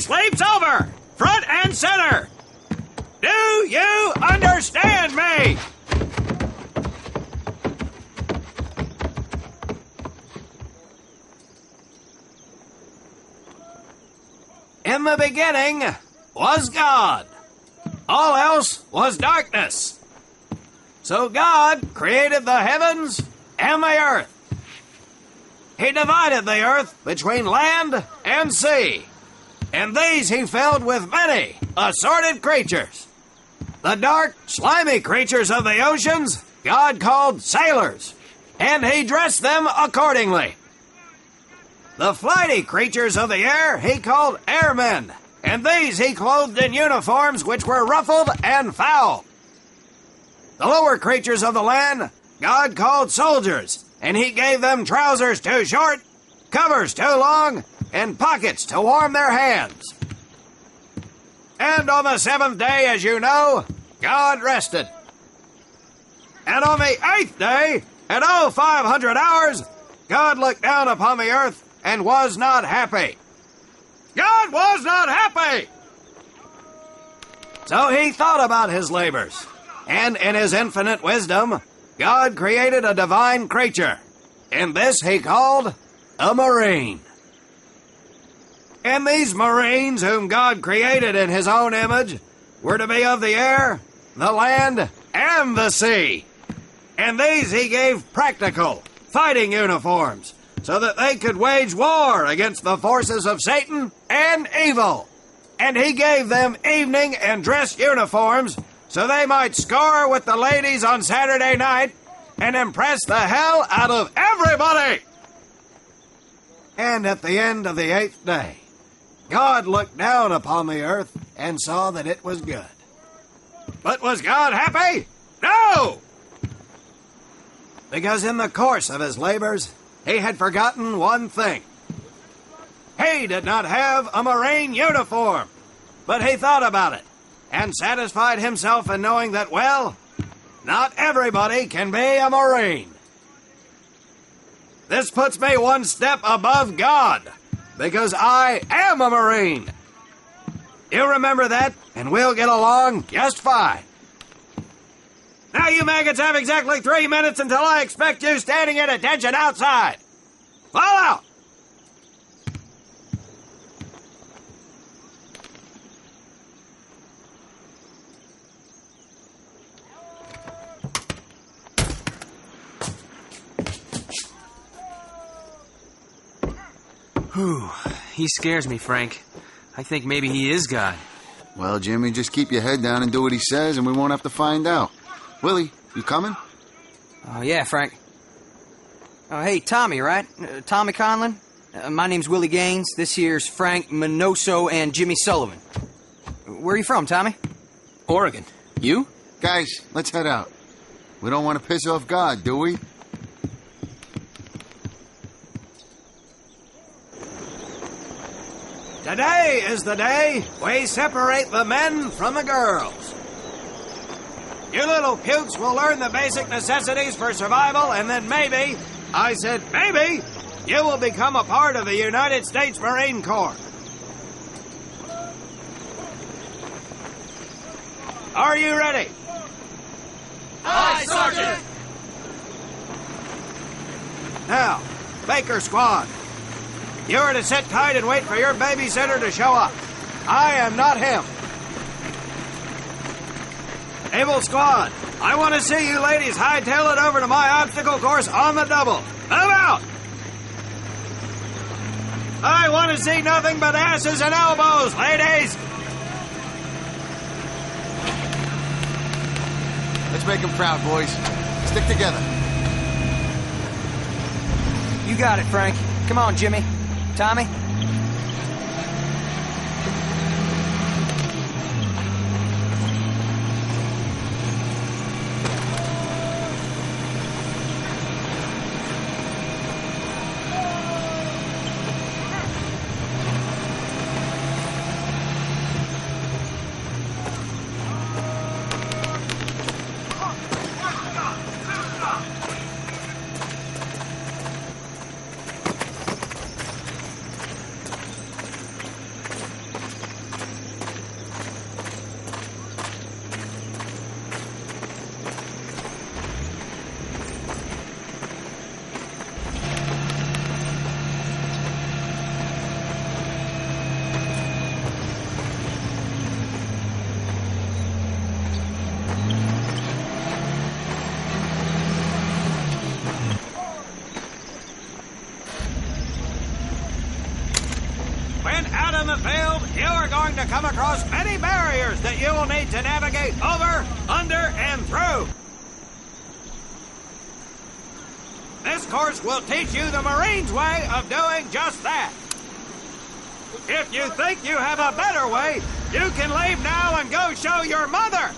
sleep's over, front and center. Do you understand me? In the beginning was God. All else was darkness. So God created the heavens and the earth. He divided the earth between land and sea, and these he filled with many assorted creatures. The dark, slimy creatures of the oceans God called sailors, and he dressed them accordingly. The flighty creatures of the air he called airmen, and these he clothed in uniforms which were ruffled and foul. The lower creatures of the land God called soldiers, and he gave them trousers too short, covers too long, and pockets to warm their hands. And on the seventh day, as you know, God rested. And on the eighth day, at 0500 hours, God looked down upon the earth and was not happy. God was not happy! So he thought about his labors, and in his infinite wisdom, God created a divine creature, and this he called a marine. And these marines whom God created in his own image were to be of the air, the land, and the sea. And these he gave practical, fighting uniforms, so that they could wage war against the forces of Satan and evil. And he gave them evening and dress uniforms so they might score with the ladies on Saturday night and impress the hell out of everybody. And at the end of the eighth day, God looked down upon the earth and saw that it was good. But was God happy? No! Because in the course of his labors, he had forgotten one thing. He did not have a Marine uniform, but he thought about it and satisfied himself in knowing that, well, not everybody can be a Marine. This puts me one step above God, because I am a Marine. You remember that, and we'll get along just fine. Now you maggots have exactly 3 minutes until I expect you standing at attention outside. Fall out! Whew. He scares me, Frank. I think maybe he is God. Well, Jimmy, just keep your head down and do what he says, and we won't have to find out. Willie, you coming? Oh, yeah, Frank. Oh, hey, Tommy, right? Tommy Conlon? My name's Willie Gaines. This here's Frank Minoso and Jimmy Sullivan. Where are you from, Tommy? Oregon. You? Guys, let's head out. We don't want to piss off God, do we? Today is the day we separate the men from the girls. You little pukes will learn the basic necessities for survival, and then maybe, I said maybe, you will become a part of the United States Marine Corps. Are you ready? Aye, Sergeant! Now, Baker Squad. You are to sit tight and wait for your babysitter to show up. I am not him. Able Squad, I want to see you ladies hightail it over to my obstacle course on the double. Move out! I want to see nothing but asses and elbows, ladies! Let's make him proud, boys. Stick together. You got it, Frank. Come on, Jimmy. Tommy? field, you are going to come across many barriers that you will need to navigate over, under, and through. This course will teach you the Marines' way of doing just that. If you think you have a better way, you can leave now and go show your mother.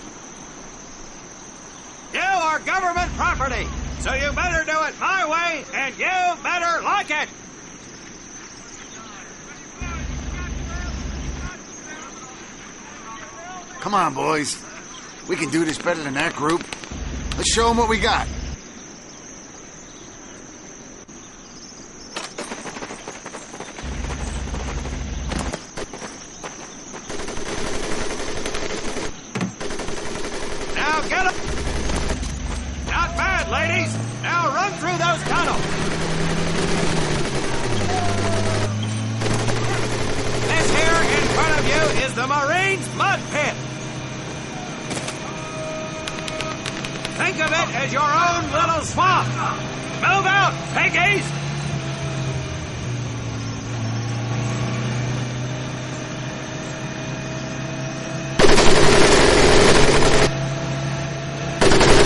You are government property, so you better do it my way, and you better like it. Come on, boys. We can do this better than that group. Let's show them what we got. Now get up. Not bad, ladies. Now run through those tunnels. This here in front of you is the Marines' mud pit. Think of it as your own little swamp. Move out, piggies!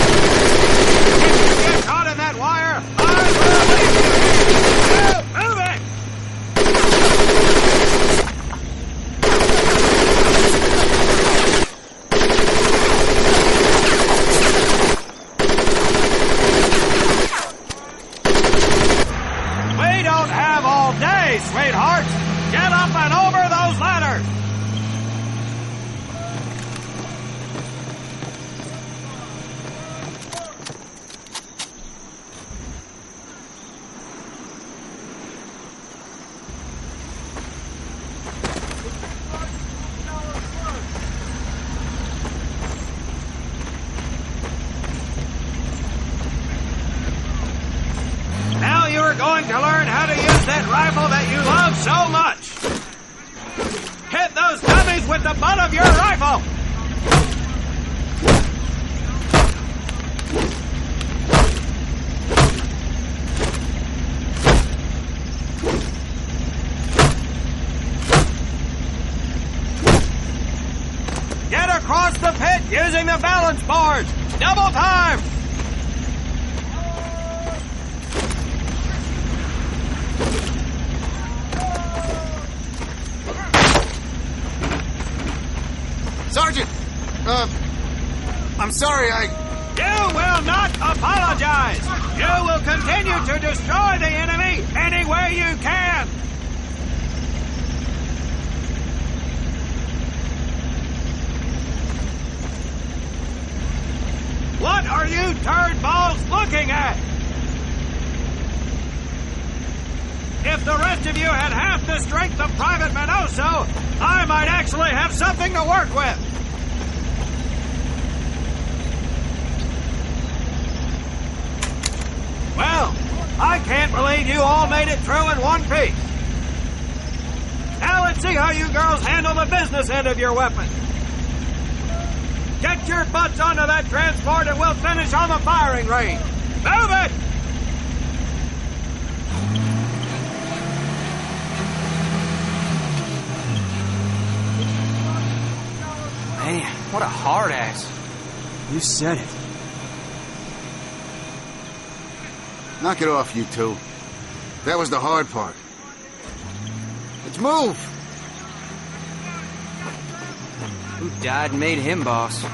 If you get caught in that wire, I will leave you. Move it! We don't have all day, sweethearts. Get up and over those ladders. Now you are going to learn how to use that rifle that you love so much. Hit those dummies with the butt of your rifle. Get across the pit using the balance boards. Double time. Sergeant! I'm sorry, You will not apologize. You will continue to destroy the enemy any way you can. What are you turd balls looking at? If the rest of you had half the strength of Private Minoso, I might actually have something to work with. Well, I can't believe you all made it through in one piece. Now let's see how you girls handle the business end of your weapon. Get your butts onto that transport and we'll finish on the firing range. Move it! Man, what a hard ass. You said it. knock it off, you two. That was the hard part. Let's move! Who died and made him boss?